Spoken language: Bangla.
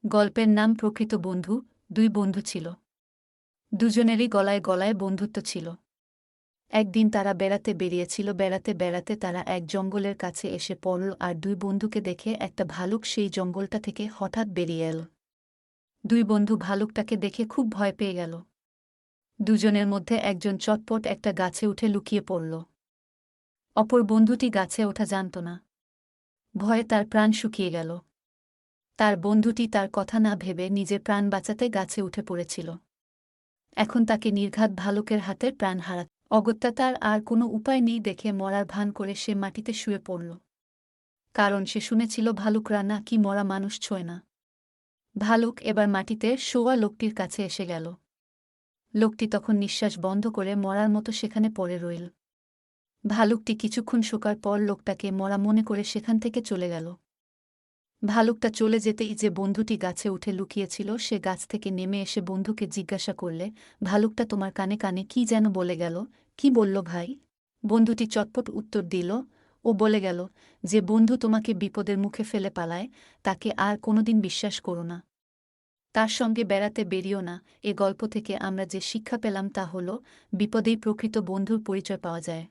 গল্পের নাম প্রকৃত বন্ধু। দুই বন্ধু ছিল। দুজনেরই গলায় গলায় বন্ধুত্ব ছিল। একদিন তারা বেড়াতে বেরিয়েছিল। বেড়াতে বেড়াতে তারা এক জঙ্গলের কাছে এসে পড়ল, আর দুই বন্ধুকে দেখে একটা ভালুক সেই জঙ্গলটা থেকে হঠাৎ বেরিয়ে এল। দুই বন্ধু ভালুকটাকে দেখে খুব ভয় পেয়ে গেল। দুজনের মধ্যে একজন চটপট একটা গাছে উঠে লুকিয়ে পড়ল। অপর বন্ধুটি গাছে ওঠা জানত না। ভয়ে তার প্রাণ শুকিয়ে গেল। তার বন্ধুটি তার কথা না ভেবে নিজের প্রাণ বাঁচাতে গাছে উঠে পড়েছিল। এখন তাকে নির্ঘাত ভালুকের হাতে প্রাণ হারাতে অগত্যা তার আর কোনো উপায় নেই দেখে মরার ভান করে সে মাটিতে শুয়ে পড়ল। কারণ সে শুনেছিল ভালুকরা নাকি মরা মানুষ ছোঁয় না। ভালুক এবার মাটিতে শোয়া লোকটির কাছে এসে গেল। লোকটি তখন নিঃশ্বাস বন্ধ করে মরার মতো সেখানে পড়ে রইল। ভালুকটি কিছুক্ষণ শোকার পর লোকটাকে মরা মনে করে সেখান থেকে চলে গেল। ভালুকটা চলে যেতেই যে বন্ধুটি গাছে উঠে লুকিয়েছিল সে গাছ থেকে নেমে এসে বন্ধুকে জিজ্ঞাসা করলে, ভালুকটা তোমার কানে কানে কি যেন বলে গেল? কি বলল ভাই? বন্ধুটি চটপট উত্তর দিল, ও বলে গেল যে বন্ধু তোমাকে বিপদের মুখে ফেলে পালায় তাকে আর কোনোদিন বিশ্বাস করো না। তার সঙ্গে বেড়াতে বেরিও না। এ গল্প থেকে আমরা যে শিক্ষা পেলাম তা হল, বিপদেই প্রকৃত বন্ধুর পরিচয় পাওয়া যায়।